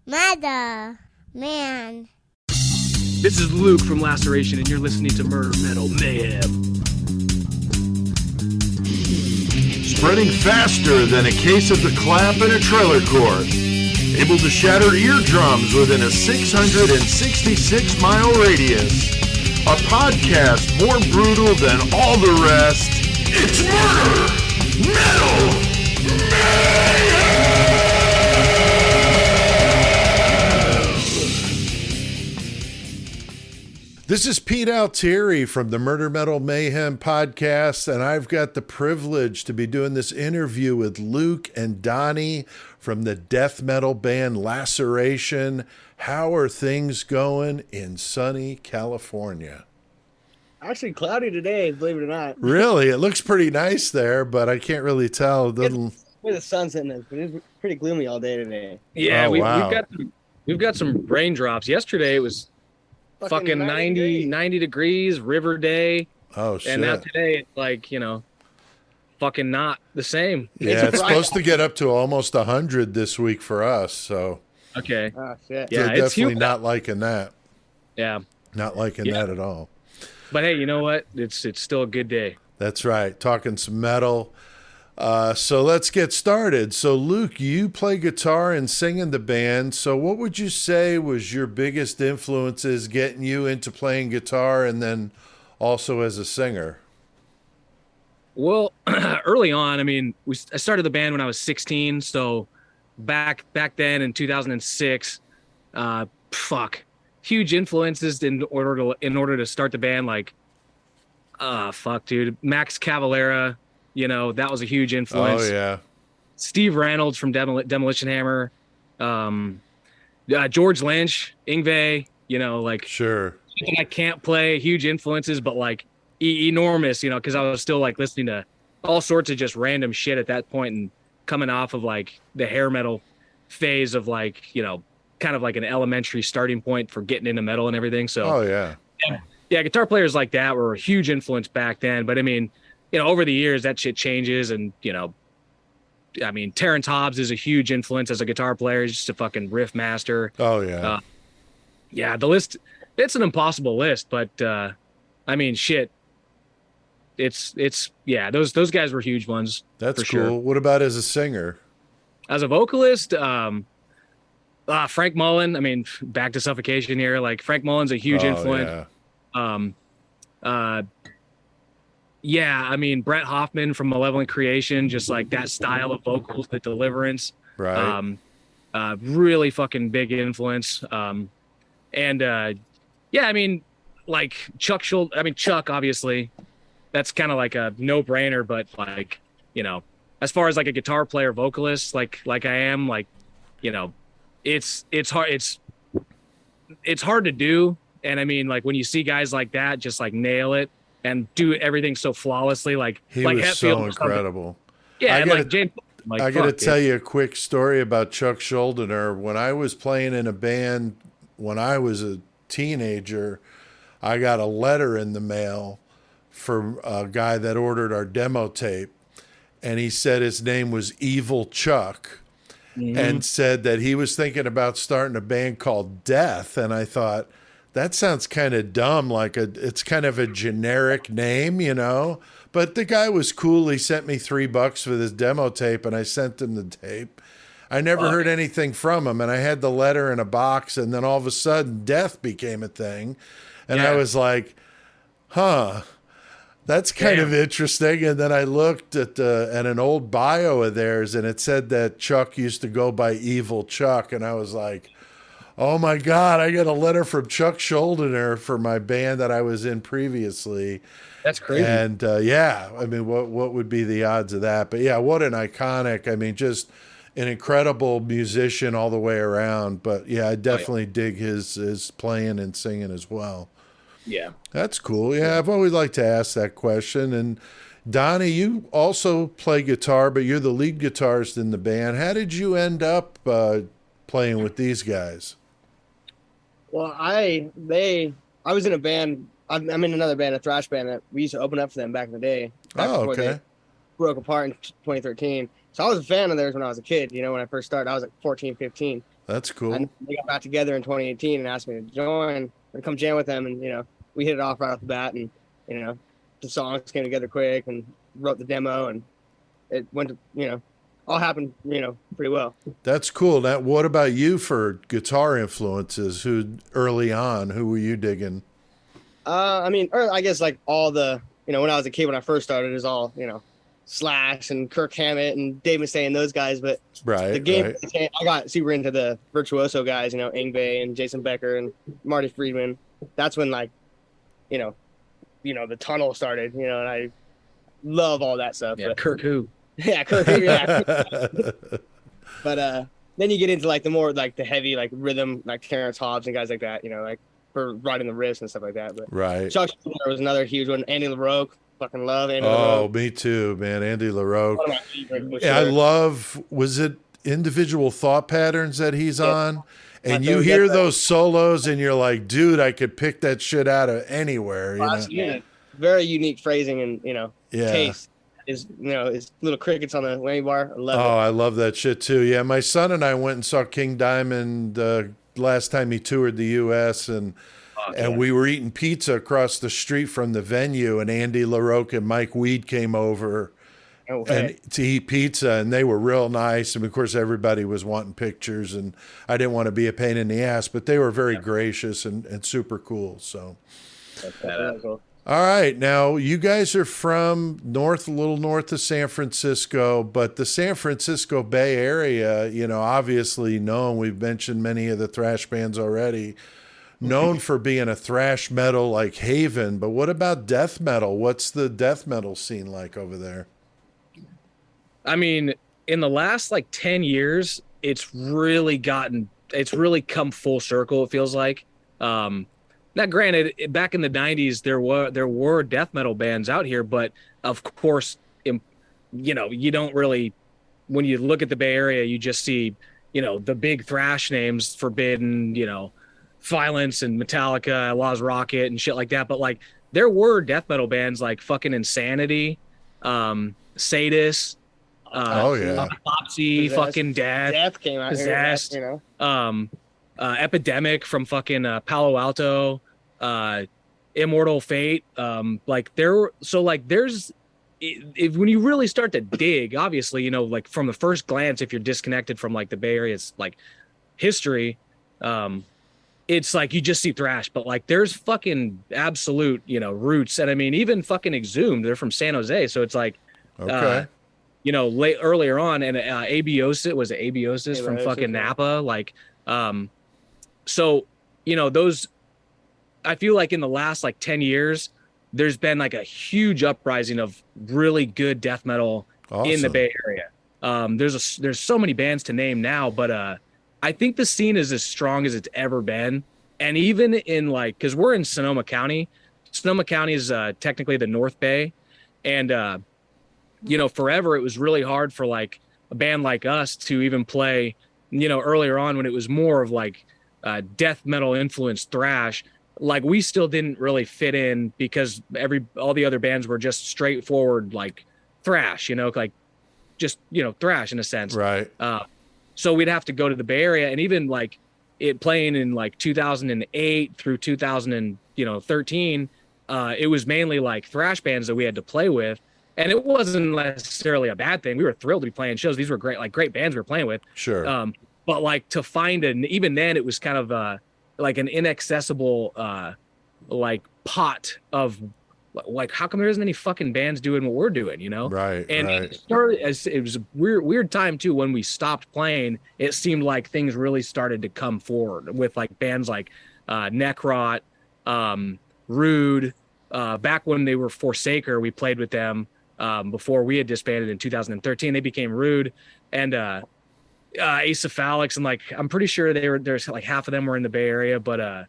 Mother, man. This is Luke from Laceration, and you're listening to Murder Metal Mayhem. Spreading faster than a case of the clap in a trailer court. Able to shatter eardrums within a 666-mile radius. A podcast more brutal than all the rest. It's Murder Metal Mayhem! This is Pete Altieri from the Murder Metal Mayhem podcast, and I've got the privilege to be doing this interview with Luke and Donnie from the death metal band Laceration. How are things going in sunny California? Actually cloudy today, believe it or not. Really? It looks pretty nice there, but I can't really tell. It doesn't... Where the sun's hitting us, but it's pretty gloomy all day today. Yeah, wow. we've got some raindrops. Yesterday it was fucking 90 degrees, river day. Oh, shit. And now today it's like, fucking not the same. Yeah, it's supposed to get up to almost 100 this week for us, so. Okay. Oh, shit. Yeah, so it's definitely humid. not liking that. Yeah. Not liking that at all. But hey, you know what? It's still a good day. That's right. Talking some metal. So let's get started. So Luke, you play guitar and sing in the band. So what would you say was your biggest influences getting you into playing guitar and then also as a singer? Well, early on, I started the band when I was 16. So back then in 2006, huge influences in order to start the band. Like, dude, Max Cavalera. That was a huge influence. Oh, yeah. Steve Reynolds from Demolition Hammer. George Lynch, Yngwie, Sure. I can't play, huge influences, but like enormous, because I was still like listening to all sorts of just random shit at that point and coming off of like the hair metal phase of like, kind of like an elementary starting point for getting into metal and everything. So, Oh, yeah. yeah, guitar players like that were a huge influence back then. But over the years, that shit changes. And, Terrence Hobbs is a huge influence as a guitar player. He's just a fucking riff master. Oh, yeah. Yeah, the list, it's an impossible list. But, shit. Those guys were huge ones. That's for cool. sure. What about as a singer? As a vocalist, Frank Mullen, back to Suffocation here. Like, Frank Mullen's a huge influence. Yeah. Brett Hoffman from Malevolent Creation, just like that style of vocals, the deliverance, Right. really fucking big influence. Like Chuck Schultz. Chuck, obviously, that's kind of like a no-brainer. But like, as far as like a guitar player, vocalist, like I am, like, it's hard to do. And like when you see guys like that, just like nail it and do everything so flawlessly, like He like was Hetfield so or something. incredible. Yeah, I and gotta- like James. Like, I got to fuck, tell dude. you a quick story about Chuck Schuldiner. When I was playing in a band when I was a teenager, I got a letter in the mail from a guy that ordered our demo tape. And he said his name was Evil Chuck and said that he was thinking about starting a band called Death. And I thought, that sounds kind of dumb. It's kind of a generic name, But the guy was cool. He sent me $3 for this demo tape, and I sent him the tape. I never heard anything from him, and I had the letter in a box, and then all of a sudden, Death became a thing. And I was like, that's kind of interesting. And then I looked at an old bio of theirs, and it said that Chuck used to go by Evil Chuck, and I was like, oh my God, I got a letter from Chuck Schuldiner for my band that I was in previously. That's crazy. And what would be the odds of that? But yeah, what an iconic, just an incredible musician all the way around. But yeah, I definitely dig his playing and singing as well. Yeah. That's cool. Yeah, I've always liked to ask that question. And Donnie, you also play guitar, but you're the lead guitarist in the band. How did you end up playing with these guys? Well, I was in a band. I'm in another band, a thrash band that we used to open up for them back in the day. Back before they broke apart in 2013. So I was a fan of theirs when I was a kid. You know, when I first started, I was like 14, 15. That's cool. And they got back together in 2018 and asked me to join or come jam with them. And, you know, we hit it off right off the bat. And, you know, the songs came together quick and wrote the demo. And it went to, you know, all happened, you know, pretty well. That's cool. Now, what about you for guitar influences? Who early on, who were you digging? I mean, I guess like all the, you know, when I was a kid, when I first started, is all, you know, Slash and Kirk Hammett and Dave Mustaine and those guys. But Right. the game, Right. I got super into the virtuoso guys, you know, Ingve and Jason Becker and Marty Friedman. That's when, like, you know, the tunnel started, you know, and I love all that stuff. Yeah, but, Kirk who? yeah, Kirk, yeah. But then you get into like the more like the heavy like rhythm, like Terrence Hobbs and guys like that, you know, like for writing the riffs and stuff like that. But Right. Chuck Schuldiner was another huge one. Andy LaRoque, fucking love Andy Oh, LaRoque. me too, man. Andy LaRoque. One of my favorites, for Yeah, I sure. love, was it Individual Thought Patterns that he's on? And My you favorite hear Death those solos and you're like, dude, I could pick that shit out of anywhere. You know? That's unique. Very unique phrasing and, you know, Yeah. taste. Is, you know, his little crickets on the whammy bar. I love Oh, I love that shit too. Yeah, my son and I went and saw King Diamond last time he toured the U.S. and we were eating pizza across the street from the venue, and Andy LaRoque and Mike Weed came over it. Oh, hey. and to eat pizza, and they were real nice. And of course, everybody was wanting pictures, and I didn't want to be a pain in the ass, but they were very gracious and super cool. So. That's really cool. All right. Now, you guys are from a little north of San Francisco, but the San Francisco Bay Area, you know, obviously known, we've mentioned many of the thrash bands already, known for being a thrash metal like haven. But what about death metal? What's the death metal scene like over there? I mean, in the last like 10 years, it's really come full circle, it feels like. Now, granted, back in the 90s, there were death metal bands out here, but of course, you know, you don't really, when you look at the Bay Area, you just see, you know, the big thrash names, Forbidden, you know, Violence and Metallica, Law's Rocket and shit like that. But like, there were death metal bands like fucking Insanity, Sadist, Oh, yeah. Autopsy, Possessed. fucking Death came out here, Possessed. you know. Epidemic from fucking Palo Alto, Immortal Fate. There's if when you really start to dig, obviously, you know, like from the first glance, if you're disconnected from like the Bay Area's like history, it's like you just see thrash, but like there's fucking absolute, you know, roots. And I mean, even fucking Exhumed, they're from San Jose, so it's like, Okay. you know, earlier on, and Abiosis was Abiosis from Abiosis, fucking yeah. Napa, like, so, you know, those, I feel like in the last like 10 years, there's been like a huge uprising of really good death metal in the Awesome. Bay Area. There's so many bands to name now, but I think the scene is as strong as it's ever been. And even in like, cause we're in Sonoma County. Sonoma County is technically the North Bay. And, you know, forever it was really hard for like a band like us to even play, you know, earlier on when it was more of like death metal influenced thrash. Like we still didn't really fit in because all the other bands were just straightforward like thrash, you know, like just, you know, thrash in a sense. Right. So we'd have to go to the Bay Area, and even like it playing in like 2008 through 2013, it was mainly like thrash bands that we had to play with. And it wasn't necessarily a bad thing. We were thrilled to be playing shows. These were great bands we were playing with. Sure. But like to find even then it was kind of like an inaccessible like pot of like, how come there isn't any fucking bands doing what we're doing, you know? Right. And Right. it was a weird time too. When we stopped playing, it seemed like things really started to come forward with like bands like Necrot, Rude. Back when they were Forsaker, we played with them before we had disbanded in 2013. They became Rude, and Acephalix, and like I'm pretty sure there's like half of them were in the Bay Area, but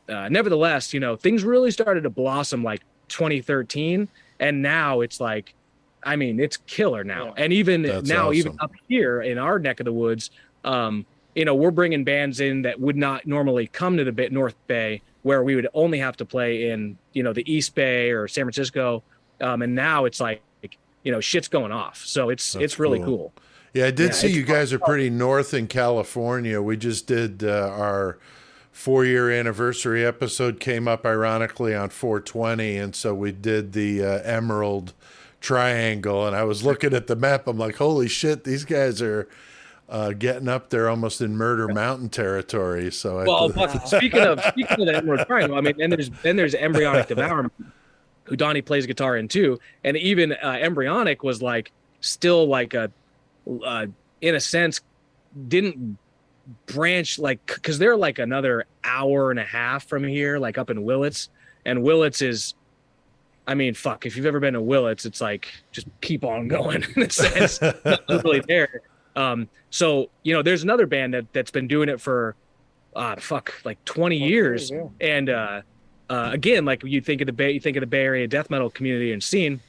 nevertheless, you know, things really started to blossom like 2013, and now it's like, I mean, it's killer now. Yeah. And even That's now, even awesome. up here in our neck of the woods, you know, we're bringing bands in that would not normally come to the North Bay, where we would only have to play in, you know, the East Bay or San Francisco. And now it's like shit's going off. So it's That's really cool. cool. Yeah, I did Yeah, see it's you guys are pretty north in California. We just did our 4-year anniversary episode, came up ironically on 420, and so we did the Emerald Triangle. And I was looking at the map. I'm like, holy shit, these guys are getting up there almost in Murder Mountain territory. So Well, speaking of the Emerald Triangle, I mean, then there's Embryonic Devourment, who Donnie plays guitar in too, and even Embryonic was like still like a in a sense didn't branch, like, because they're like another hour and a half from here, like up in Willits, and Willits is, I mean, fuck, if you've ever been to Willits, it's like just keep on going in a sense. Not really there. So there's another band that's been doing it for like 20 years, yeah. and again, like you think of the Bay Area death metal community and scene,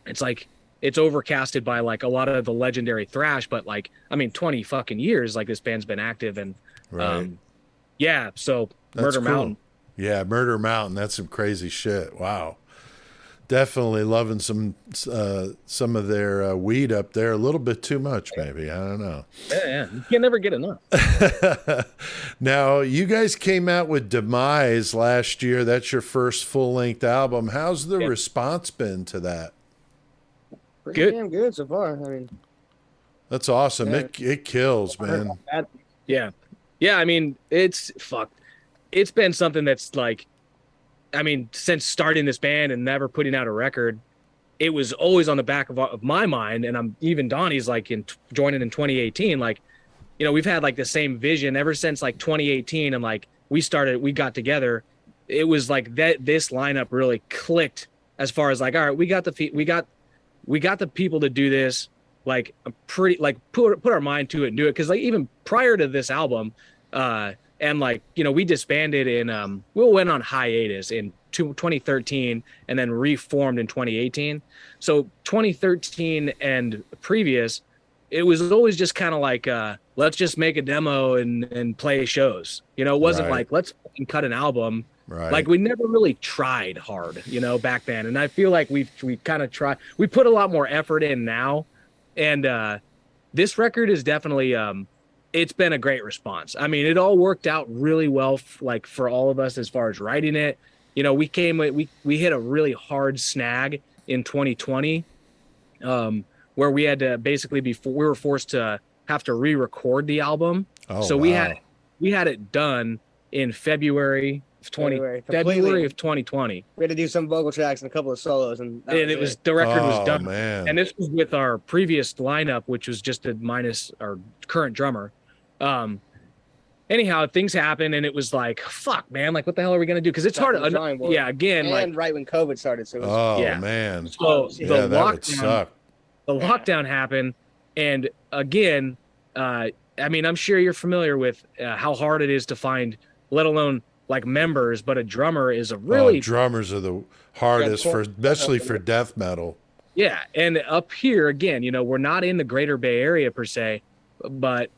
it's like it's overcasted by like a lot of the legendary thrash, but like, I mean, 20 fucking years, like this band's been active, and right. Yeah, so That's Murder cool. Mountain. Yeah, Murder Mountain. That's some crazy shit. Wow. Definitely loving some of their weed up there. A little bit too much, maybe. I don't know. Yeah, you can never get enough. Now, you guys came out with Demise last year. That's your first full-length album. How's the response been to that? Pretty Good. damn good so far. I mean, That's awesome. Yeah. It kills, man. Yeah. I mean, it's been something that's like, I mean, since starting this band and never putting out a record, it was always on the back of my mind. And even Donnie's like joining in 2018, like, we've had like the same vision ever since like 2018. And like we got together. It was like this lineup really clicked as far as like, all right, we got the people to do this. Like pretty, like put our mind to it and do it. Cause like even prior to this album, and like, we disbanded in, we went on hiatus in 2013 and then reformed in 2018. So 2013 and previous, it was always just kind of like, let's just make a demo and play shows. It wasn't Right. like, let's fucking cut an album. Right. Like we never really tried hard, back then. And I feel like we kind of tried, we put a lot more effort in now. And this record is definitely, it's been a great response. I mean, it all worked out really well, like for all of us as far as writing it. We hit a really hard snag in 2020, where we had to basically we were forced to have to re-record the album. Oh, so wow. we had it done in February of 2020. we had to do some vocal tracks and a couple of solos, and the record was done. Man. And this was with our previous lineup, which was just a minus our current drummer. Anyhow, things happened, and it was like, fuck, man, like what the hell are we gonna do? Because it's hard to again, and like right when COVID started, so it was, yeah. Man. So Yeah, that would suck. the lockdown happened, and again, I mean, I'm sure you're familiar with how hard it is to find, let alone like members, but a drummer is a really drummers are the hardest especially for death metal. Yeah, and up here again, we're not in the Greater Bay Area per se, but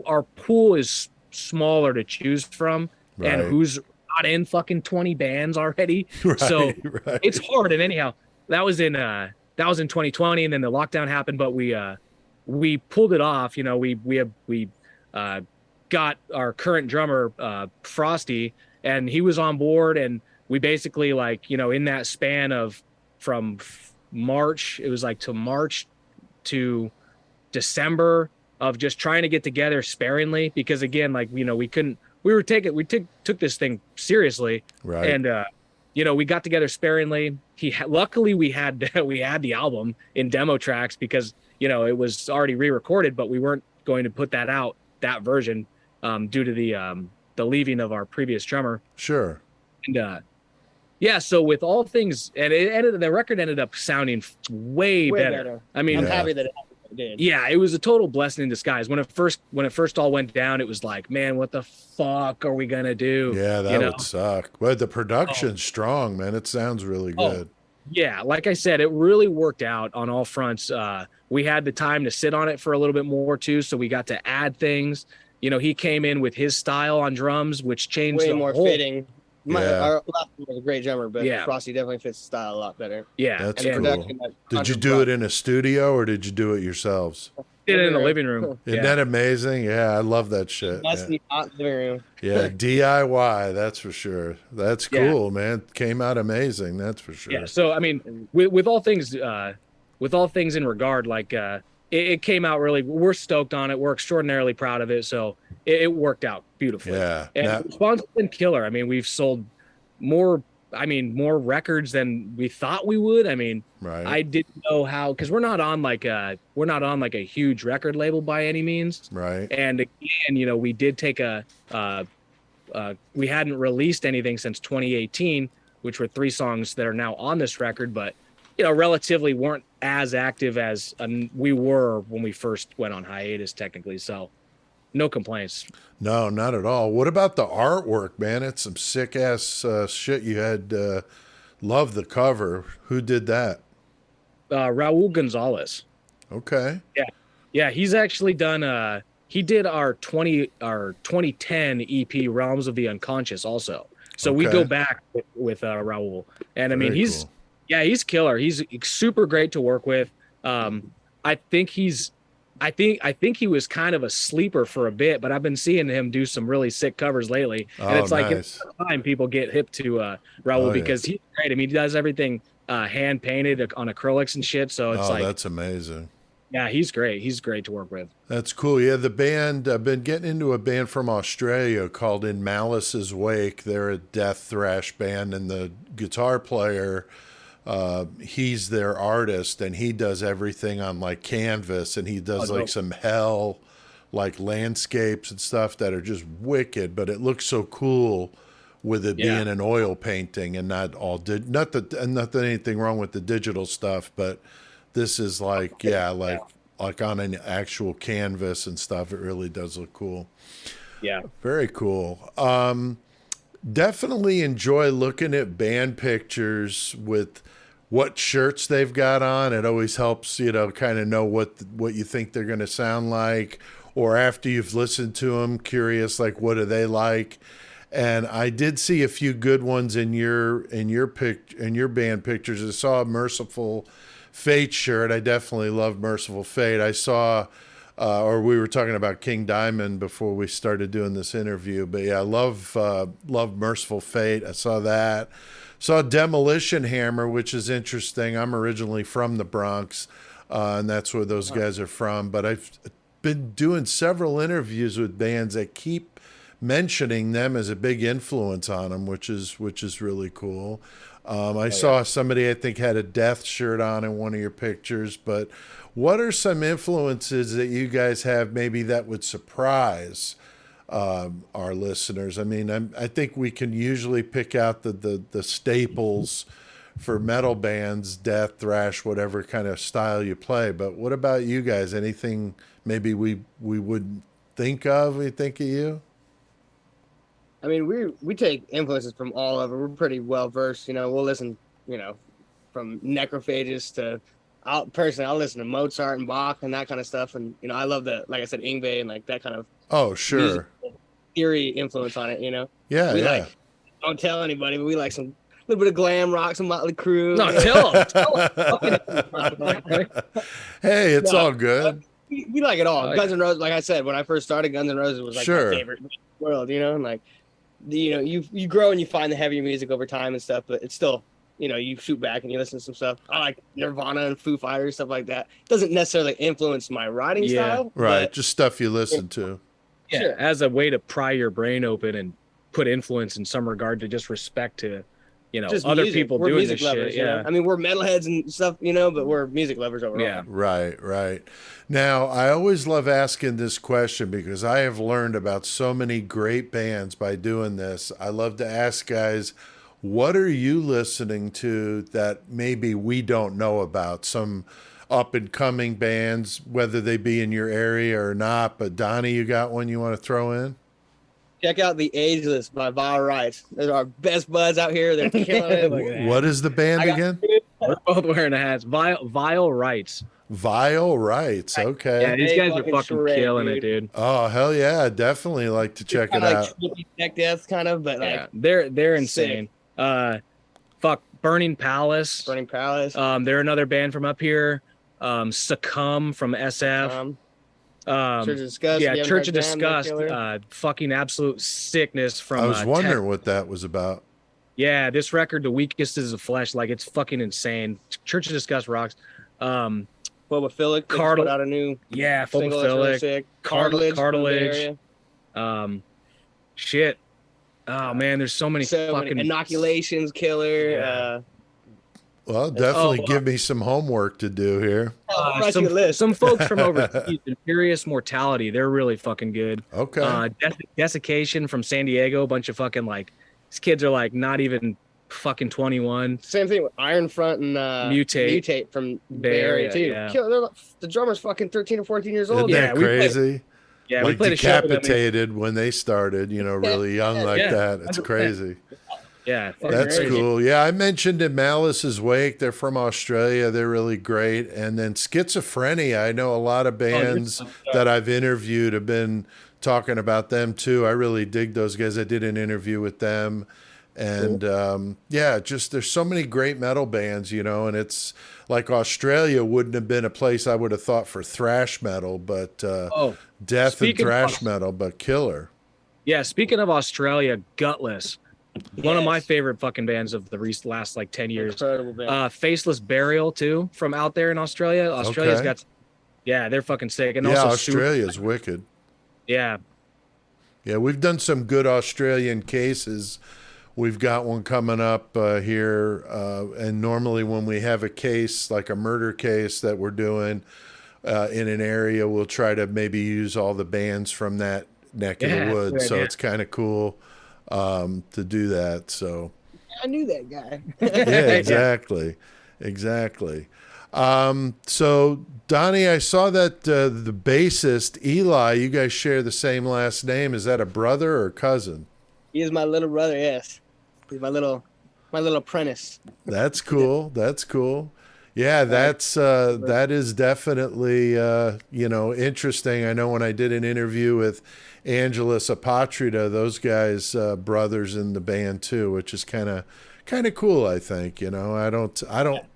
our pool is smaller to choose from, Right. and who's not in fucking 20 bands already. Right, So right. it's hard. And anyhow, that was in 2020, and then the lockdown happened, but we pulled it off. We got our current drummer Frosty, and he was on board, and we basically like, in that span of from March, it was like to March to December of just trying to get together sparingly, because again, like, we took this thing seriously. Right. And we got together sparingly. Luckily we had the album in demo tracks, because it was already re-recorded, but we weren't going to put that out, that version, due to the leaving of our previous drummer. Sure. And so with all things, and the record ended up sounding way better. I mean, I'm happy that it did. Yeah, it was a total blessing in disguise. When it first all went down, it was like, man, what the fuck are we gonna do? Yeah, that would suck. But the production's strong, man. It sounds really good. Yeah, like I said, it really worked out on all fronts. We had the time to sit on it for a little bit more too, so we got to add things. He came in with his style on drums, which changed Way the more whole, fitting. Our last one was a great drummer, but Yeah. Frosty definitely fits the style a lot better. Yeah, That's and cool. Did you do it in a studio or did you do it yourselves? did it in the living room. Isn't Yeah. that amazing? Yeah, I love that shit. Dusty hot living room. Yeah, DIY, that's for sure. That's cool, man. Came out amazing, that's for sure. Yeah. So I mean, with all things in regard, like it came out really. We're stoked on it. We're extraordinarily proud of it. So it worked out beautifully. Yeah. And the response has been killer. I mean, we've sold more records than we thought we would. I mean, Right. I didn't know how, because we're not on like a huge record label by any means. Right. And again, we did take we hadn't released anything since 2018, which were 3 songs that are now on this record, but relatively weren't as active as we were when we first went on hiatus technically. So no complaints. No, not at all. What about the artwork, man? It's some sick ass shit you had. Love the cover. Who did that? Raul Gonzalez. Okay. Yeah, he's actually done he did our 2010 EP Realms of the Unconscious also. So we go back with Raul. And I mean, Very cool. he's killer. He's super great to work with. I think he was kind of a sleeper for a bit, but I've been seeing him do some really sick covers lately. And it's like nice. it's time people get hip to Raul because he's great. I mean, he does everything hand painted on acrylics and shit. So it's that's amazing. Yeah, he's great. He's great to work with. That's cool. Yeah, the band, I've been getting into a band from Australia called In Malice's Wake. They're a death thrash band, and the guitar player, he's their artist, and he does everything on like canvas, and he does some hell, like landscapes and stuff that are just wicked, but it looks so cool with it being an oil painting and not all not that anything wrong with the digital stuff, but this is like on an actual canvas and stuff. It really does look cool. Yeah. Very cool. Definitely enjoy looking at band pictures with what shirts they've got on. It always helps, kind of know what you think they're going to sound like, or after you've listened to them, curious, like, what do they like? And I did see a few good ones in your band pictures. I saw a Merciful Fate shirt. I definitely love Merciful Fate. I saw, or we were talking about King Diamond before we started doing this interview. But yeah, I love Merciful Fate. I saw that. Saw Demolition Hammer, which is interesting. I'm originally from the Bronx, and that's where those guys are from. But I've been doing several interviews with bands that keep mentioning them as a big influence on them, which is really cool. I saw somebody I think had a Death shirt on in one of your pictures, but what are some influences that you guys have maybe that would surprise our listeners? I mean, I think we can usually pick out the staples for metal bands, death, thrash, whatever kind of style you play. But what about you guys? Anything maybe we wouldn't think of? We think of you? I mean, we take influences from all over. We're pretty well versed. We'll listen, from necrophages to, I'll listen to Mozart and Bach and that kind of stuff. And I love like I said, Yngwie and like that kind of sure theory influence on it. Yeah, we don't tell anybody, but we like some little bit of glam rock, some Motley Crue. No, tell them. Hey, it's all good. We like it all. Guns N' Roses, like I said, when I first started, Guns N' Roses was like my favorite in the world. And like, you grow and you find the heavier music over time and stuff, but it's still, you shoot back and you listen to some stuff. I like Nirvana and Foo Fighters, stuff like that. It doesn't necessarily influence my writing style. Right. Just stuff you listen to. Yeah. Sure. As a way to pry your brain open and put influence in some regard to just respect to, just other music. People doing this lovers, shit. Yeah. I mean, we're metalheads and stuff, but we're music lovers overall. Yeah. Right. Now, I always love asking this question because I have learned about so many great bands by doing this. I love to ask guys, what are you listening to that maybe we don't know about? Some up and coming bands, whether they be in your area or not. But Donnie, you got one you want to throw in? Check out The Ageless by Vile Rights. They're our best buds out here. They're killing it. What is the band again? We're both wearing the hats. Vile Rights. Vile Rights. Yeah, Okay. these They guys are fucking fucking shred, killing dude. it, dude. Oh hell yeah! Definitely like to check it Kinda out. like trippy tech death kind of, but Yeah, like they're sick. insane. Fuck, Burning Palace. Burning Palace. They're another band from up here. Succumb from SF. Church of Disgust. Yeah, if you haven't Church of heard them, they're Disgust. killer. Fucking absolute sickness from. I was Tech. wondering what that was about. Yeah, this record, The Weakest is the Flesh, like it's fucking insane. Church of Disgust rocks. Phobophilic. They just Cartil- put out a new Yeah, single that's really Phobophilic. sick. Cartilage. from the area. Shit. Oh man, there's so many So fucking many inoculations, killer. Yeah. Well, definitely give me some homework to do here. Write you a list. some folks from overseas, Imperious Mortality, they're really fucking good. Okay. Desiccation from San Diego, a bunch of fucking like these kids are like not even fucking 21. Same thing with Iron Front and Mutate from Bay Area too. yeah. The drummer's fucking 13 or 14 years old. Isn't yeah, that we played- crazy? Yeah, we Like played a show with them. decapitated when they started, really young like Yeah, that. It's 100%. crazy. Yeah, fucking That's crazy. cool. Yeah, I mentioned in Malice's Wake, they're from Australia. They're really great. And then Schizophrenia, I know a lot of bands that I've interviewed have been talking about them too. I really dig those guys. I did an interview with them. And just there's so many great metal bands, and it's like Australia wouldn't have been a place I would have thought for thrash metal, but death and speaking thrash of- metal, but killer. Yeah, speaking of Australia, Gutless. One of my favorite fucking bands of the last like 10 years. Incredible band. Faceless Burial too, from out there in Australia. Australia's Okay. got, yeah, they're fucking sick. And Yeah, also Australia's wicked. yeah, Yeah, we've done some good Australian cases. We've got one coming up here, and normally when we have a case, like a murder case that we're doing in an area, we'll try to maybe use all the bands from that neck of Yeah, the woods. good So idea. it's kind of cool to do that. So I knew that guy. yeah, exactly. So Donnie, I saw that the bassist Eli, you guys share the same last name. Is that a brother or cousin? He is my little brother. Yes, he's my little apprentice. That's cool. That's cool. Yeah, that is definitely interesting. I know when I did an interview with Angelus Apatrida, those guys brothers in the band too, which is kind of cool. I think I don't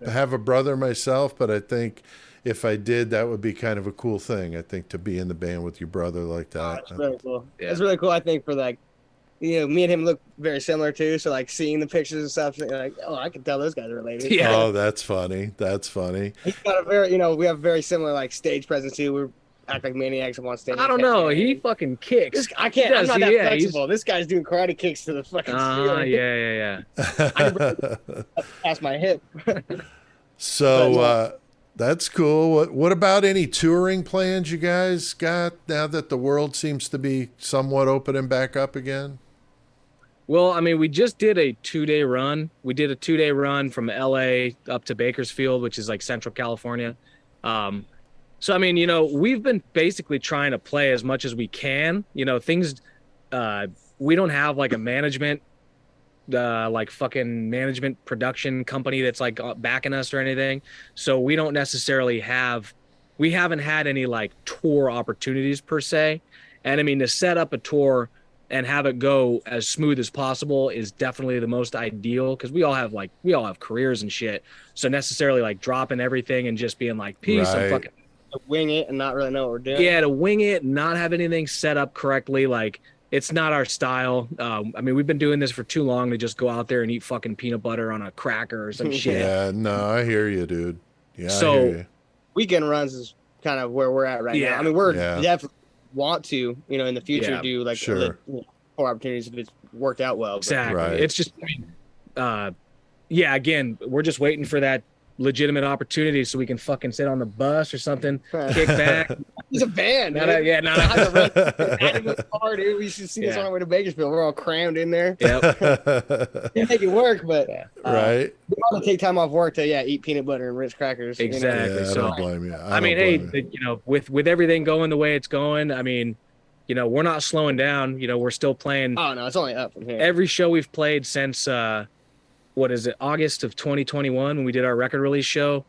have a brother myself, but I think if I did, that would be kind of a cool thing. I think to be in the band with your brother like that. It's really cool. Yeah. It's really cool. I think for like, me and him look very similar too. So like seeing the pictures and stuff, like, oh, I can tell those guys are related. Yeah. Oh, that's funny. That's funny. He's got a very, we have very similar like stage presence too. We act like maniacs up on stage. I don't know. He fucking kicks. I can't. I'm Does not he? that Yeah, he's- flexible. This guy's doing karate kicks to the fucking ceiling. Yeah. Past my hip. So that's cool. What about any touring plans you guys got now that the world seems to be somewhat opening back up again? Well, I mean, we just did a 2-day run. We did a 2-day run from LA up to Bakersfield, which is like Central California. So, I mean, we've been basically trying to play as much as we can. Things, we don't have like a management, like fucking management production company that's like backing us or anything. So we don't necessarily we haven't had any like tour opportunities per se. And I mean, to set up a tour and have it go as smooth as possible is definitely the most ideal, because we all have careers and shit. So necessarily like dropping everything and just being like, peace, Right. I'm fucking Wing it and not really know what we're doing. to wing it, not have anything set up correctly, like it's not our style. I mean, we've been doing this for too long to just go out there and eat fucking peanut butter on a cracker or some shit. Yeah, no, I hear you, dude. Yeah, So- I hear you. Weekend runs is kind of where we're at right Yeah. now. I mean, we're Yeah. definitely want to, in the future Yeah, do like sure. more opportunities if it's worked out well. But Exactly. Right. It's just, I mean, again, we're just waiting for that legitimate opportunity so we can fucking sit on the bus or something, kick back. He's a band. Not dude. a- not a- Not a car, dude. We should see this Yeah. on our way to Bakersfield. We're all crammed in there. Yep. Can't make it work, but Right? we want to take time off work to eat peanut butter and Ritz crackers. Exactly. Yeah, I So- don't blame you. I mean, hey, with everything going the way it's going, I mean, we're not slowing down. We're still playing Oh no, it's only up from here. every show we've played since August of 2021 when we did our record release show.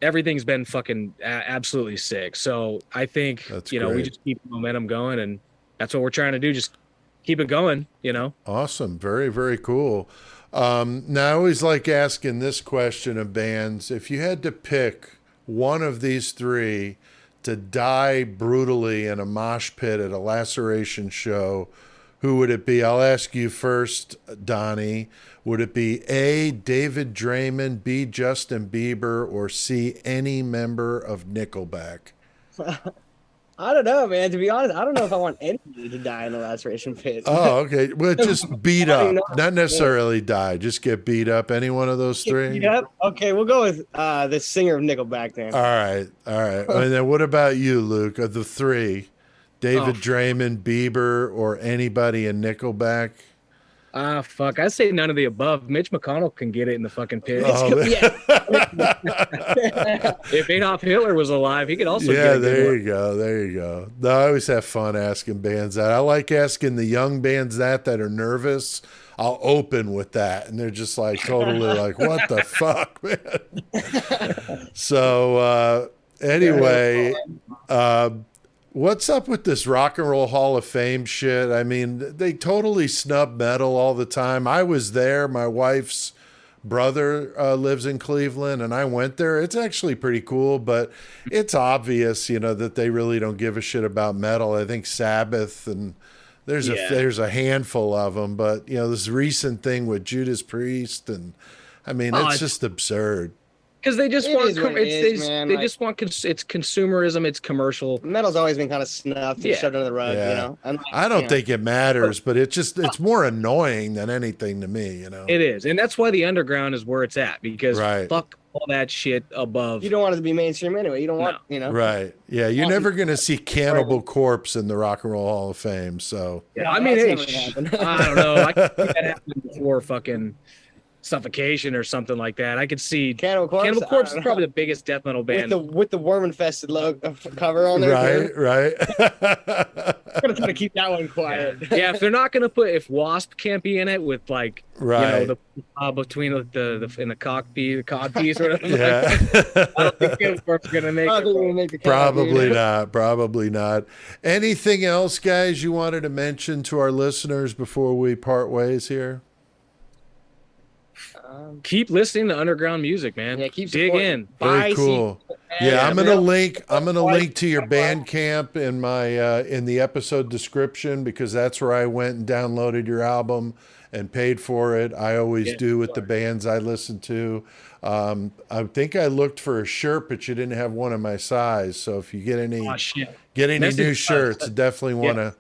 everything's been fucking absolutely sick. So I think, That's we great. just keep the momentum going, and that's what we're trying to do. Just keep it going, Awesome. Very, very cool. Now, I always like asking this question of bands. If you had to pick one of these three to die brutally in a mosh pit at a Laceration show, who would it be? I'll ask you first, Donnie. Would it be A, David Draymond, B, Justin Bieber, or C, any member of Nickelback? I don't know, man. To be honest, I don't know if I want anybody to die in a laceration pit. Oh, okay. Well, just beat I up. don't know. Not necessarily die. Just get beat up. Any one of those three? Yep. Okay, we'll go with the singer of Nickelback then. All right. All right. And then what about you, Luke? Of the three, David Draymond, Bieber, or anybody in Nickelback? Fuck. I say none of the above. Mitch McConnell can get it in the fucking pit. Oh, If Adolf Hitler was alive, he could also get yeah, it. there you go. There you go. No, I always have fun asking bands that. I like asking the young bands that are nervous. I'll open with that, and they're just like totally like, what the fuck, man? So anyway, what's up with this Rock and Roll Hall of Fame shit? I mean, they totally snub metal all the time. I was there. My wife's brother lives in Cleveland, and I went there. It's actually pretty cool, but it's obvious, that they really don't give a shit about metal. I think Sabbath and there's a handful of them, but this recent thing with Judas Priest, and I mean, it's just absurd. Because they just want man. Just want it's consumerism, it's commercial. Metal's always been kind of snuffed and shoved under the rug, And, I don't think it matters, but it's more annoying than anything to me, It is, and that's why the underground is where it's at, because Right. fuck all that shit above. You don't want it to be mainstream anyway. You don't want, Right. Yeah, you're never going to see Cannibal Corpse in the Rock and Roll Hall of Fame, so. Yeah, I mean, that's never happened. I don't know. I could see that happening before fucking Suffocation or something like that. I could see Cannibal Corpse. Cannibal Corpse is probably the biggest death metal band. with the worm infested logo cover on there. Right. I'm gonna try to keep that one quiet. Yeah, if they're not gonna if Wasp can't be in it with like the between the in the cod piece or whatever. Yeah. I don't think Cannibal Corpse is gonna make it. Probably not. Anything else, guys, you wanted to mention to our listeners before we part ways here? Keep listening to underground music, man. Yeah, keep dig supporting. in. Very cool. Yeah, I'm gonna link to your Bandcamp in my in the episode description, because that's where I went and downloaded your album and paid for it. I always do with the bands I listen to. I think I looked for a shirt, but you didn't have one of my size. So if you get any new shirts, definitely want to.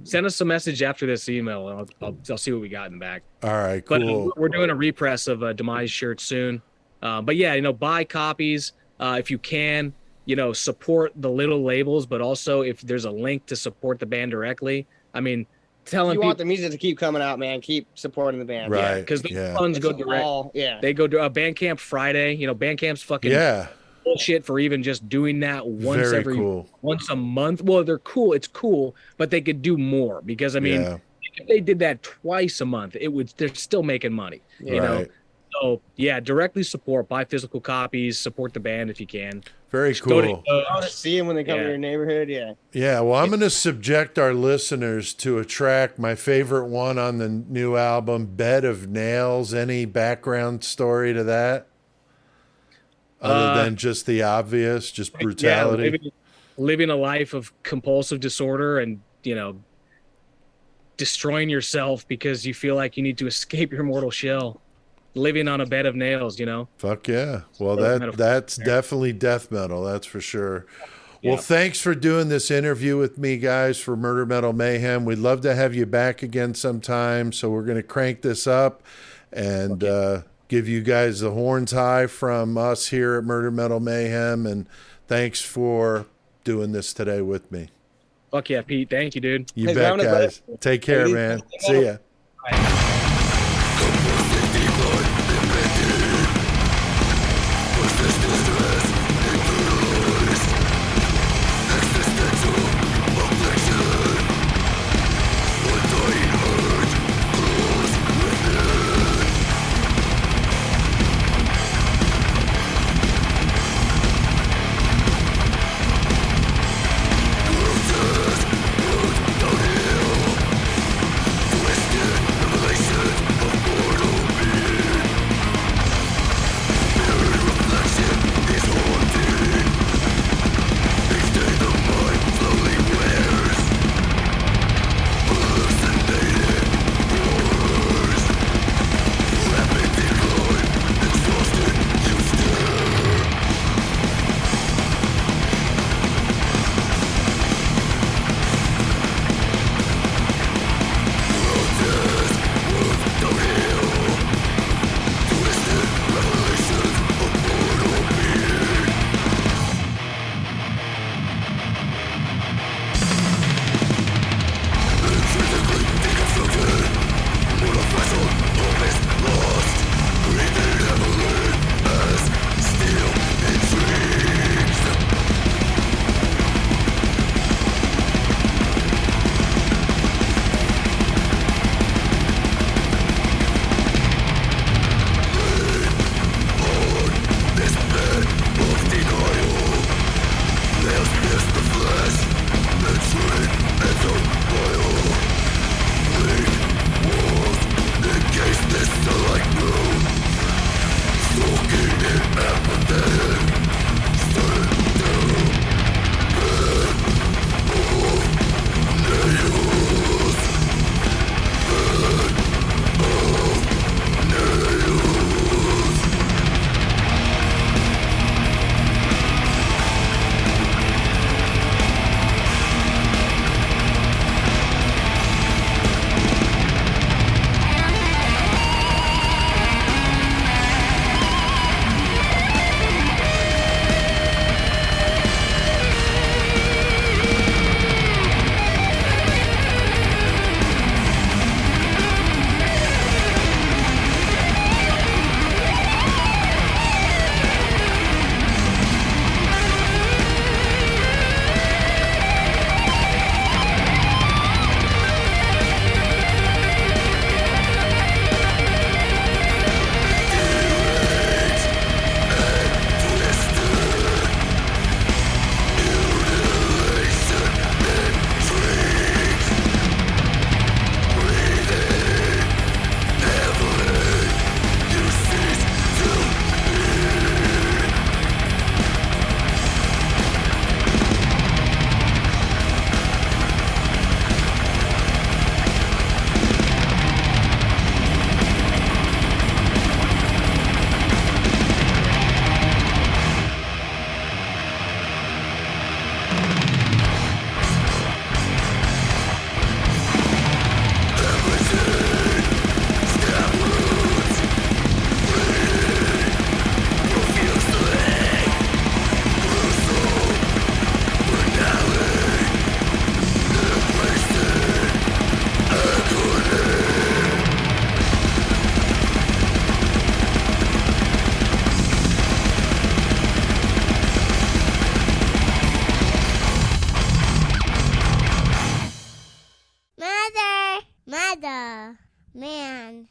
Send us a message after this email, and I'll see what we got in the back. All right, cool. But we're doing a repress of Demise shirts soon. But yeah, buy copies if you can. Support the little labels, but also if there's a link to support the band directly. I mean, telling people want the music to keep coming out, man. Keep supporting the band, right? Because the funds go direct. They go to Bandcamp Friday. Bandcamp's fucking bullshit for even just doing that once once a month. Well, they're cool. It's cool, but they could do more, because I mean, if they did that twice a month, they're still making money. You know. So yeah, directly support, buy physical copies, support the band if you can. Very cool. I want to see them when they come to your neighborhood. Yeah. Well, I'm going to subject our listeners to a track, my favorite one on the new album, Bed of Nails. Any background story to that? Other than just the obvious, just brutality. Yeah, living a life of compulsive disorder and, destroying yourself because you feel like you need to escape your mortal shell. Living on a bed of nails, Fuck yeah. Well, that's definitely death metal. That's for sure. Well, thanks for doing this interview with me, guys, for Murder Metal Mayhem. We'd love to have you back again sometime. So we're going to crank this up and give you guys the horns high from us here at Murder Metal Mayhem. And thanks for doing this today with me. Fuck yeah, Pete. Thank you, dude. You bet, guys. Take care, man. See ya. Mother, man.